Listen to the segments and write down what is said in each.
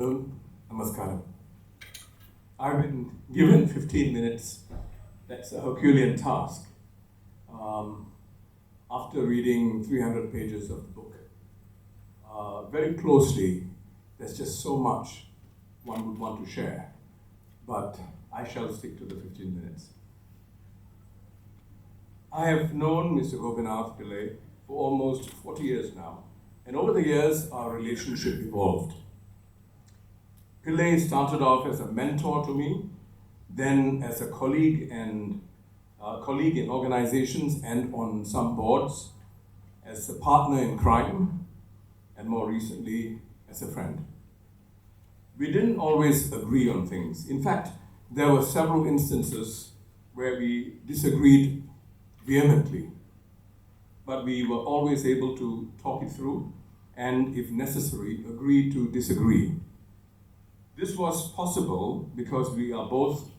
Namaskaram. I've been given 15 minutes. That's a Herculean task. After reading 300 pages of the book, very closely, there's just so much one would want to share. But I shall stick to the 15 minutes. I have known Mr. Gopinath Pillai for almost 40 years now, and over the years, our relationship evolved. Pillai started off as a mentor to me, then as a colleague in organizations and on some boards, as a partner in crime, and more recently, as a friend. We didn't always agree on things. In fact, there were several instances where we disagreed vehemently, but we were always able to talk it through and, if necessary, agree to disagree. This was possible because we are both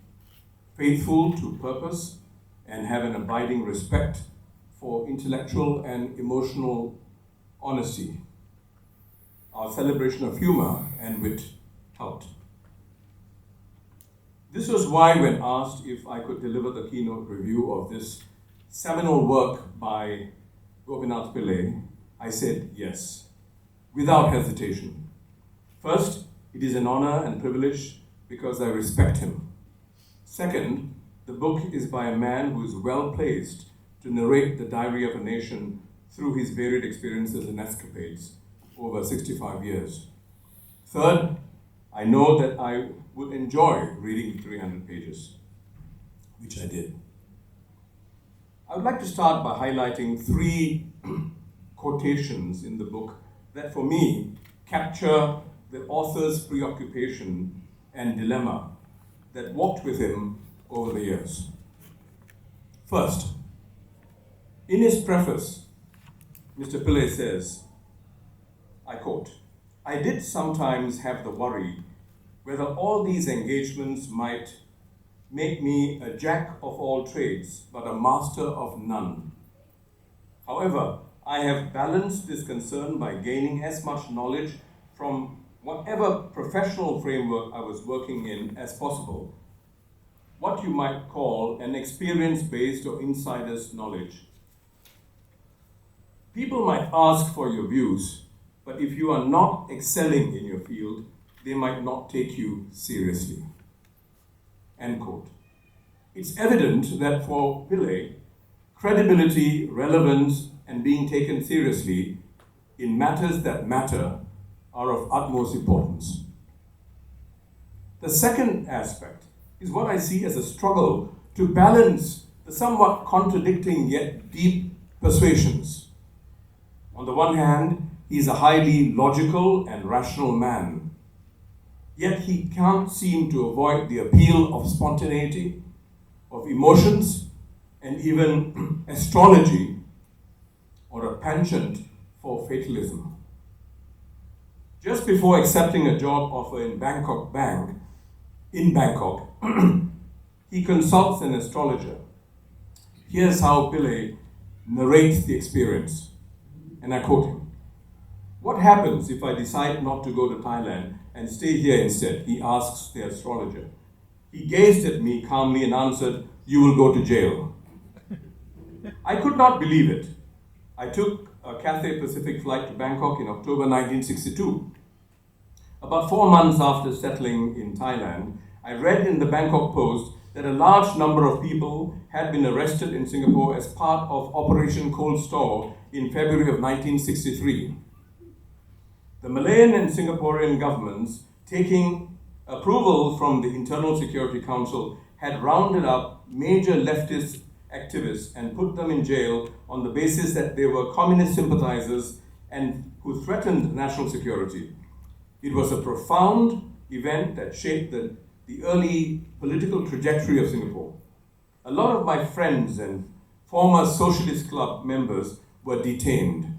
faithful to purpose and have an abiding respect for intellectual and emotional honesty. Our celebration of humor and wit helped. This was why, when asked if I could deliver the keynote review of this seminal work by Gopinath Pillai, I said yes, without hesitation. First, it is an honor and privilege because I respect him. Second, the book is by a man who is well placed to narrate the diary of a nation through his varied experiences and escapades over 65 years. Third, I know that I would enjoy reading 300 pages, which I did. I would like to start by highlighting three quotations in the book that, for me, capture the author's preoccupation and dilemma that walked with him over the years. First, in his preface, Mr. Pillai says, I quote, "I did sometimes have the worry whether all these engagements might make me a jack of all trades, but a master of none. However, I have balanced this concern by gaining as much knowledge from whatever professional framework I was working in as possible, what you might call an experience-based or insider's knowledge. People might ask for your views, but if you are not excelling in your field, they might not take you seriously." End quote. It's evident that for Pillai, credibility, relevance, and being taken seriously in matters that matter are of utmost importance. The second aspect is what I see as a struggle to balance the somewhat contradicting yet deep persuasions. On the one hand, he is a highly logical and rational man, yet he can't seem to avoid the appeal of spontaneity, of emotions, and even astrology, or a penchant for fatalism. Just before accepting a job offer in Bangkok, he consults an astrologer. Here's how Pillai narrates the experience, and I quote him. "What happens if I decide not to go to Thailand and stay here instead?" he asks the astrologer. He gazed at me calmly and answered, "You will go to jail." I could not believe it. I took a Cathay Pacific flight to Bangkok in October 1962. About 4 months after settling in Thailand, I read in the Bangkok Post that a large number of people had been arrested in Singapore as part of Operation Cold Store in February of 1963. The Malayan and Singaporean governments, taking approval from the Internal Security Council, had rounded up major leftist activists and put them in jail on the basis that they were communist sympathizers and who threatened national security. It was a profound event that shaped the early political trajectory of Singapore. A lot of my friends and former Socialist Club members were detained.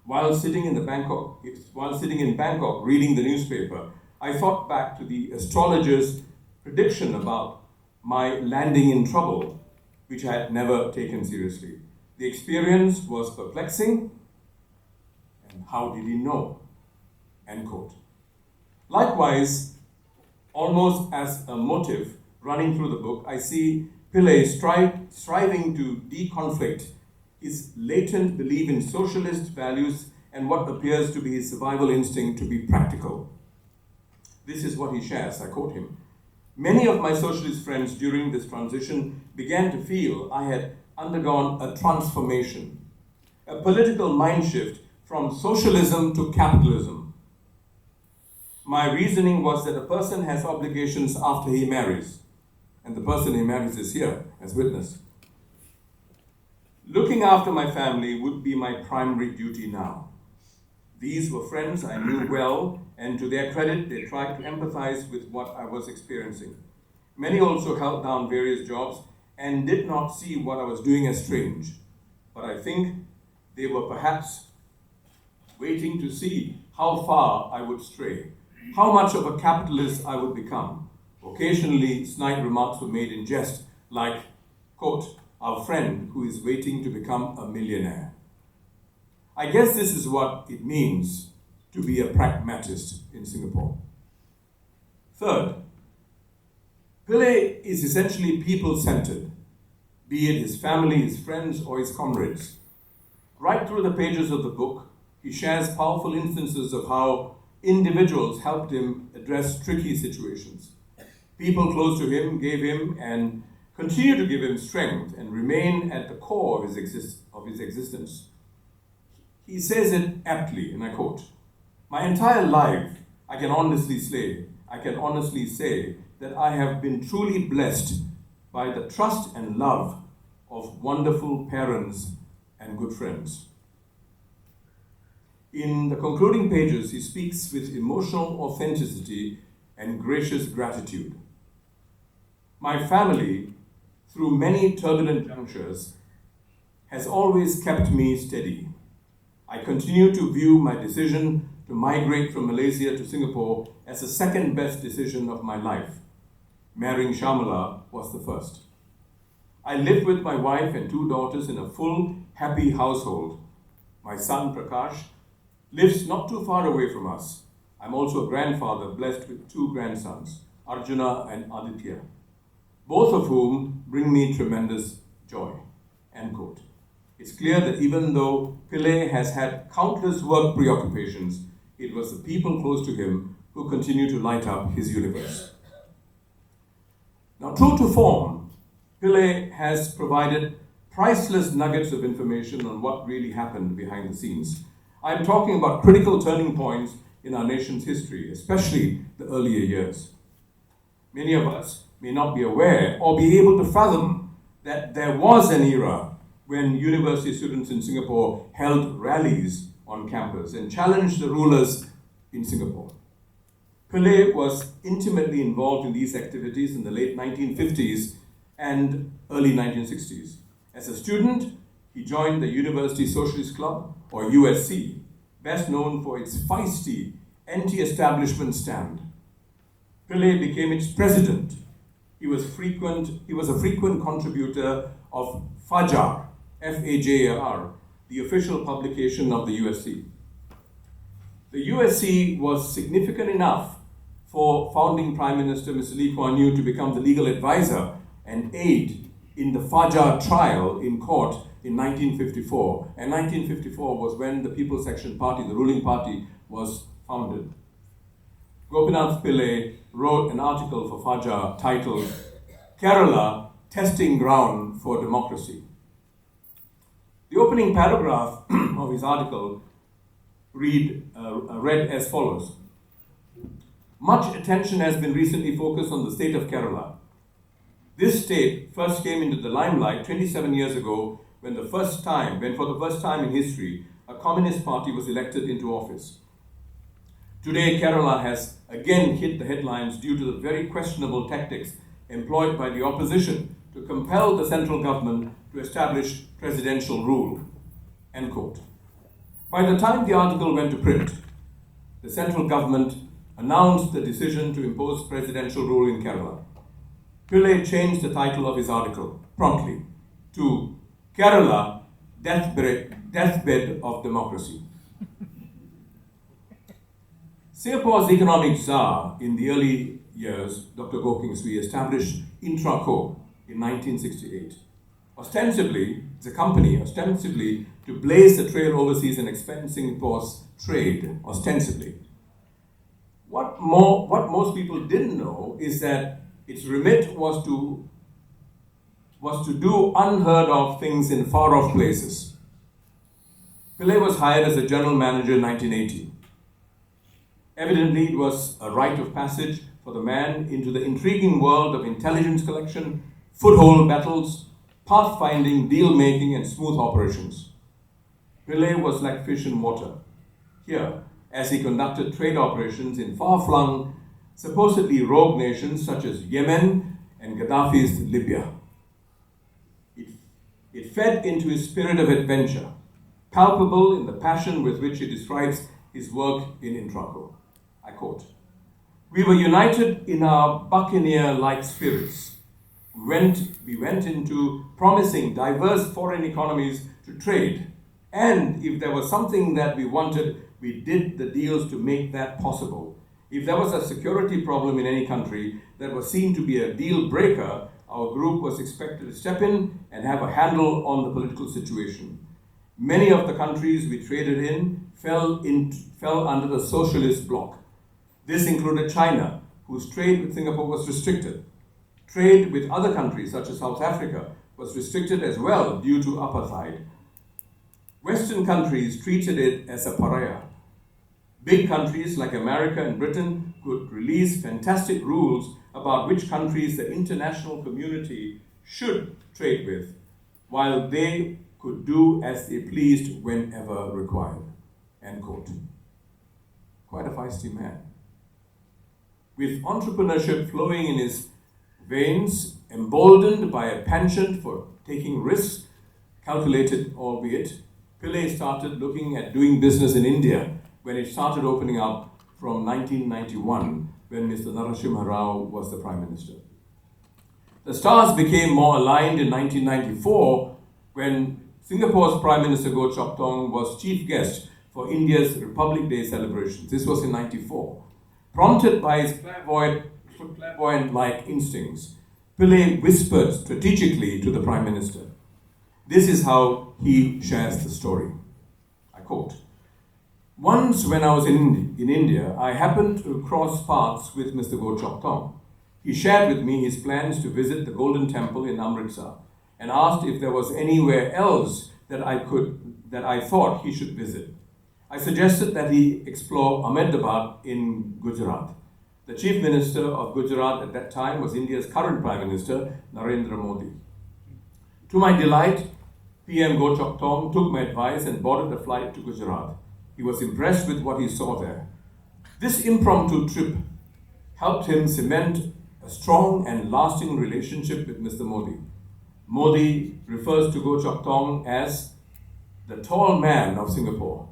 While sitting in Bangkok reading the newspaper, I thought back to the astrologer's prediction about my landing in trouble, which I had never taken seriously. The experience was perplexing, and how did he know? End quote. Likewise, almost as a motive running through the book, I see Pillay striving to deconflict his latent belief in socialist values and what appears to be his survival instinct to be practical. This is what he shares, I quote him. Many of my socialist friends during this transition began to feel I had undergone a transformation, a political mind shift from socialism to capitalism. My reasoning was that a person has obligations after he marries, and the person he marries is here as witness. Looking after my family would be my primary duty now. These were friends I knew well, and to their credit, they tried to empathize with what I was experiencing. Many also held down various jobs and did not see what I was doing as strange. But I think they were perhaps waiting to see how far I would stray, how much of a capitalist I would become. Occasionally, snide remarks were made in jest, like, quote, our friend who is waiting to become a millionaire. I guess this is what it means to be a pragmatist in Singapore. Third, Pillay is essentially people-centered, be it his family, his friends, or his comrades. Right through the pages of the book, he shares powerful instances of how individuals helped him address tricky situations. People close to him gave him and continue to give him strength and remain at the core of his existence. He says it aptly, and I quote, my entire life, I can honestly say that I have been truly blessed by the trust and love of wonderful parents and good friends. In the concluding pages, he speaks with emotional authenticity and gracious gratitude. My family, through many turbulent junctures, has always kept me steady. I continue to view my decision to migrate from Malaysia to Singapore as the second best decision of my life. Marrying Shamala was the first. I live with my wife and 2 daughters in a full, happy household. My son Prakash lives not too far away from us. I'm also a grandfather blessed with 2 grandsons, Arjuna and Aditya, both of whom bring me tremendous joy. End quote. It's clear that even though Pillay has had countless work preoccupations, it was the people close to him who continue to light up his universe. Now, true to form, Pillay has provided priceless nuggets of information on what really happened behind the scenes. I'm talking about critical turning points in our nation's history, especially the earlier years. Many of us may not be aware or be able to fathom that there was an era when university students in Singapore held rallies on campus and challenged the rulers in Singapore. Pillay was intimately involved in these activities in the late 1950s and early 1960s. As a student, he joined the University Socialist Club, or USC, best known for its feisty anti-establishment stand. Pillay became its president. He was a frequent contributor of Fajar, Fajar, the official publication of the USC. The USC was significant enough for founding Prime Minister Mr. Lee Kuan Yew to become the legal advisor and aid in the Fajar trial in court in 1954. And 1954 was when the People's Action Party, the ruling party, was founded. Gopinath Pillay wrote an article for Fajar titled Kerala, Testing Ground for Democracy. The opening paragraph of his article read as follows. Much attention has been recently focused on the state of Kerala. This state first came into the limelight 27 years ago when for the first time in history, a communist party was elected into office. Today, Kerala has again hit the headlines due to the very questionable tactics employed by the opposition to compel the central government to establish presidential rule. End quote. By the time the article went to print, the central government announced the decision to impose presidential rule in Kerala. Pillay changed the title of his article promptly to Kerala, Deathbed of Democracy. Singapore's economic czar in the early years, Dr. Goh Keng Swee, established Intraco in 1968. Ostensibly, it's a company, ostensibly to blaze the trail overseas and expand Singapore's trade, ostensibly. What most people didn't know is that its remit was to do unheard of things in far off places. Pillay was hired as a general manager in 1980. Evidently, it was a rite of passage for the man into the intriguing world of intelligence collection, foothold battles, pathfinding, deal-making, and smooth operations. Pillay was like fish in water. Here, as he conducted trade operations in far-flung, supposedly rogue nations such as Yemen and Gaddafi's Libya. It fed into his spirit of adventure, palpable in the passion with which he describes his work in Intraco. I quote, "We were united in our buccaneer-like spirits. We went into promising diverse foreign economies to trade, and if there was something that we wanted, we did the deals to make that possible. If there was a security problem in any country that was seen to be a deal breaker, our group was expected to step in and have a handle on the political situation. Many of the countries we traded in fell under the socialist bloc. This included China, whose trade with Singapore was restricted. Trade with other countries, such as South Africa, was restricted as well due to apartheid. Western countries treated it as a pariah. Big countries like America and Britain could release fantastic rules about which countries the international community should trade with, while they could do as they pleased whenever required." End quote. Quite a feisty man. With entrepreneurship flowing in his veins, emboldened by a penchant for taking risks, calculated albeit, Pillay started looking at doing business in India when it started opening up from 1991, when Mr. Narasimha Rao was the Prime Minister. The stars became more aligned in 1994 when Singapore's Prime Minister Goh Chok Tong was chief guest for India's Republic Day celebrations. This was in 1994. Prompted by his clairvoyant-like instincts, Pillay whispered strategically to the Prime Minister. This is how he shares the story. I quote, "Once when I was in India, I happened to cross paths with Mr. Goh Chok Tong. He shared with me his plans to visit the Golden Temple in Amritsar and asked if there was anywhere else that I thought he should visit. I suggested that he explore Ahmedabad in Gujarat. The Chief Minister of Gujarat at that time was India's current Prime Minister, Narendra Modi. To my delight, PM Goh Chok Tong took my advice and boarded a flight to Gujarat. He was impressed with what he saw there. This impromptu trip helped him cement a strong and lasting relationship with Mr. Modi. Modi refers to Goh Chok Tong as the tall man of Singapore.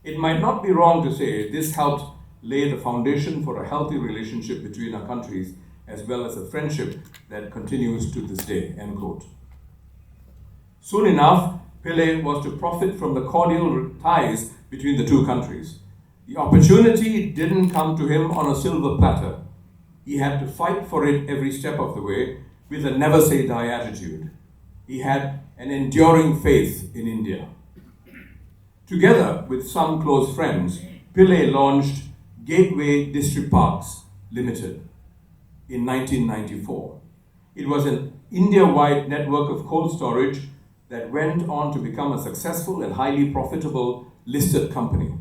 It might not be wrong to say this helped lay the foundation for a healthy relationship between our countries, as well as a friendship that continues to this day." End quote. Soon enough, Pillay was to profit from the cordial ties between the two countries. The opportunity didn't come to him on a silver platter. He had to fight for it every step of the way with a never say die attitude. He had an enduring faith in India. Together with some close friends, Pillay launched Gateway District Parks Limited in 1994. It was an India-wide network of cold storage that went on to become a successful and highly profitable listed company.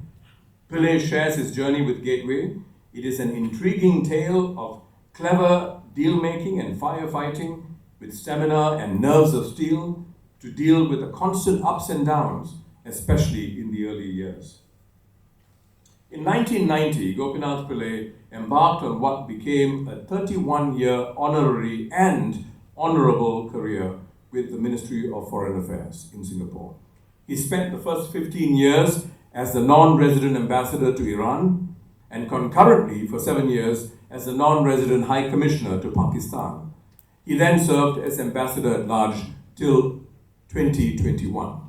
Pillay shares his journey with Gateway. It is an intriguing tale of clever deal-making and firefighting with stamina and nerves of steel to deal with the constant ups and downs, especially in the early years. In 1990, Gopinath Pillay embarked on what became a 31-year honorary and honorable career with the Ministry of Foreign Affairs in Singapore. He spent the first 15 years as the non-resident ambassador to Iran and concurrently for 7 years as the non-resident High Commissioner to Pakistan. He then served as ambassador at large till 2021.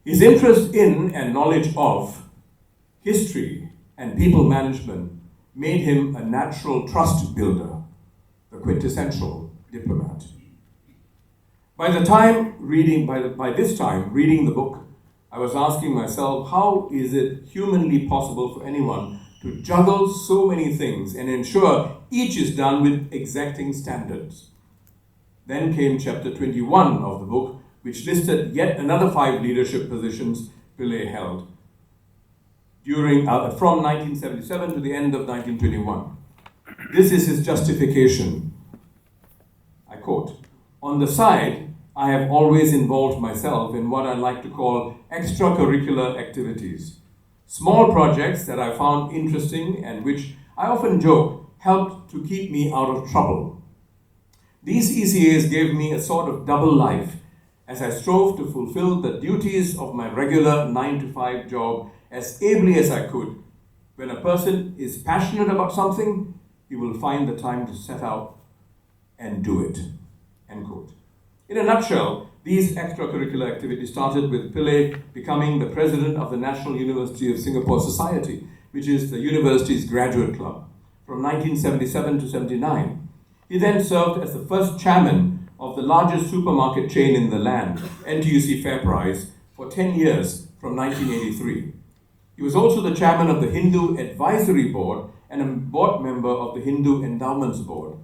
His interest in and knowledge of history and people management made him a natural trust builder, the quintessential diplomat. By this time, reading the book, I was asking myself, how is it humanly possible for anyone to juggle so many things and ensure each is done with exacting standards? Then came chapter 21 of the book, which listed yet another 5 leadership positions Pillay held from 1977 to the end of 1921. This is his justification. I quote, "On the side, I have always involved myself in what I like to call extracurricular activities. Small projects that I found interesting and which I often joke helped to keep me out of trouble. These ECAs gave me a sort of double life as I strove to fulfill the duties of my regular 9-to-5 job as ably as I could. When a person is passionate about something, he will find the time to set out and do it." End quote. In a nutshell, these extracurricular activities started with Pillay becoming the president of the National University of Singapore Society, which is the university's graduate club, from 1977 to 79. He then served as the first chairman of the largest supermarket chain in the land, NTUC FairPrice, for 10 years from 1983. He was also the chairman of the Hindu Advisory Board and a board member of the Hindu Endowments Board.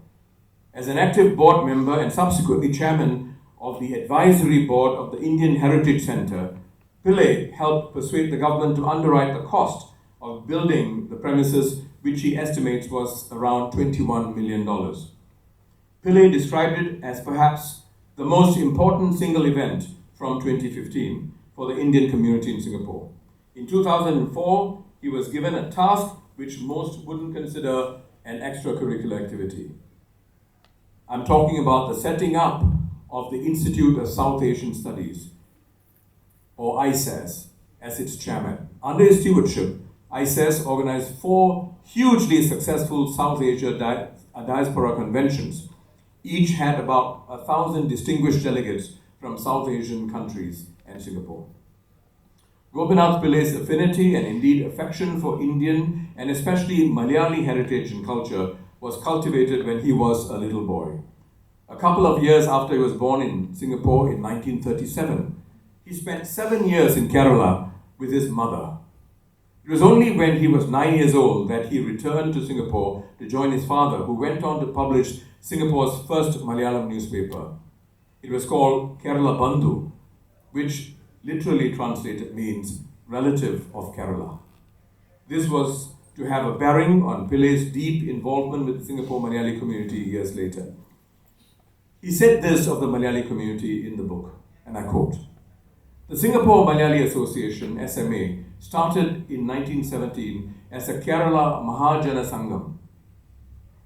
As an active board member and subsequently chairman of the Advisory Board of the Indian Heritage Centre, Pillay helped persuade the government to underwrite the cost of building the premises, which he estimates was around $21 million. Pillay described it as perhaps the most important single event from 2015 for the Indian community in Singapore. In 2004, he was given a task which most wouldn't consider an extracurricular activity. I'm talking about the setting up of the Institute of South Asian Studies, or ISAS, as its chairman. Under his stewardship, ISAS organized 4 hugely successful South Asia diaspora conventions. Each had about 1,000 distinguished delegates from South Asian countries and Singapore. Gopinath Pillay's affinity and indeed affection for Indian and especially Malayali heritage and culture was cultivated when he was a little boy. A couple of years after he was born in Singapore in 1937, he spent 7 years in Kerala with his mother. It was only when he was 9 years old that he returned to Singapore to join his father, who went on to publish Singapore's first Malayalam newspaper. It was called Kerala Bandhu, which literally translated means relative of Kerala. This was to have a bearing on Pillay's deep involvement with the Singapore Malayali community years later. He said this of the Malayali community in the book, and I quote, "The Singapore Malayali Association, SMA, started in 1917 as a Kerala Mahajana Sangam,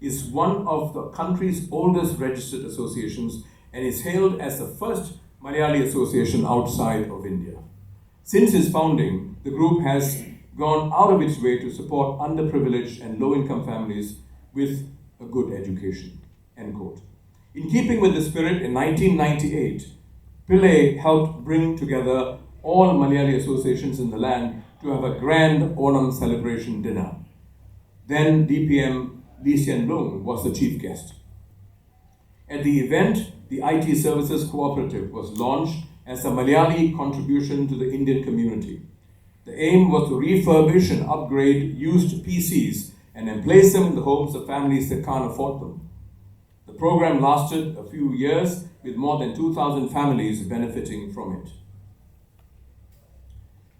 is one of the country's oldest registered associations and is hailed as the first Malayali association outside of India. Since its founding, the group has gone out of its way to support underprivileged and low-income families with a good education." End quote. In keeping with the spirit, in 1998, Pillay helped bring together all Malayali associations in the land to have a grand Onam celebration dinner. Then DPM Lee Hsien Loong was the chief guest. At the event, the IT Services Cooperative was launched as a Malayali contribution to the Indian community. The aim was to refurbish and upgrade used PCs and then place them in the homes of families that can't afford them. The program lasted a few years with more than 2,000 families benefiting from it.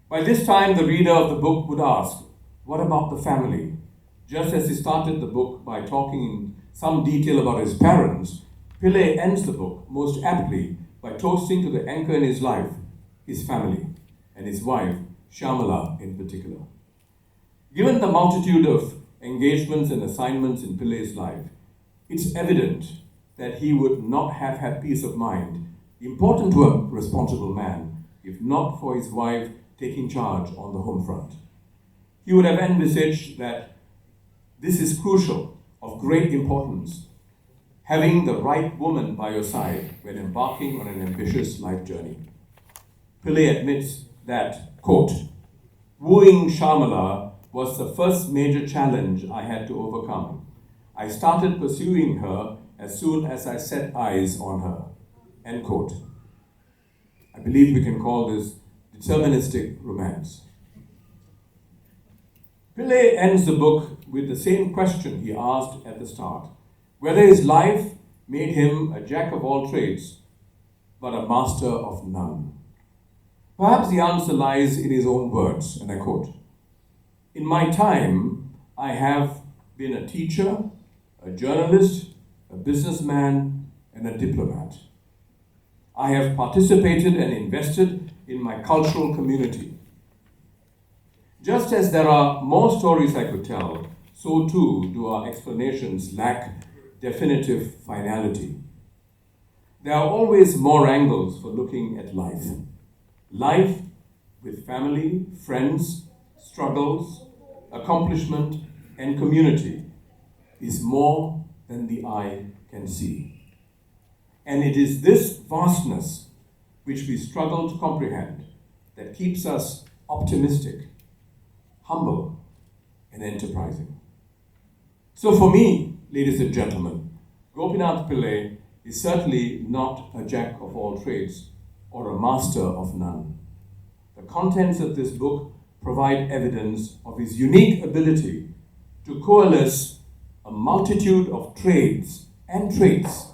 By this time, the reader of the book would ask, what about the family? Just as he started the book by talking in some detail about his parents, Pillay ends the book most aptly by toasting to the anchor in his life, his family, and his wife, Shyamala in particular. Given the multitude of engagements and assignments in Pillay's life, it's evident that he would not have had peace of mind, important to a responsible man, if not for his wife taking charge on the home front. He would have envisaged that this is crucial, of great importance, having the right woman by your side when embarking on an ambitious life journey. Pillay admits that, quote, "Wooing Shyamala was the first major challenge I had to overcome. I started pursuing her as soon as I set eyes on her. End quote. I believe we can call this deterministic romance. Pillay ends the book with the same question he asked at the start: whether his life made him a jack of all trades, but a master of none. Perhaps the answer lies in his own words, and I quote, "In my time, I have been a teacher, a journalist, a businessman, and a diplomat. I have participated and invested in my cultural community. Just as there are more stories I could tell, so too do our explanations lack definitive finality. There are always more angles for looking at life. Life with family, friends, struggles, accomplishment, and community is more than the eye can see. And it is this vastness which we struggle to comprehend that keeps us optimistic, humble, and enterprising. So for me, ladies and gentlemen, Gopinath Pillai is certainly not a jack of all trades or a master of none. The contents of this book provide evidence of his unique ability to coalesce a multitude of trades and traits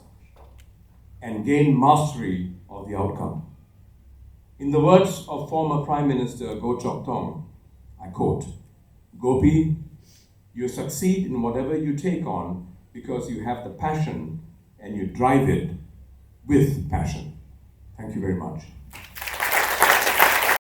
and gain mastery of the outcome. In the words of former Prime Minister Goh Chok Tong, I quote, "Gopi, you succeed in whatever you take on because you have the passion and you drive it with passion." Thank you very much.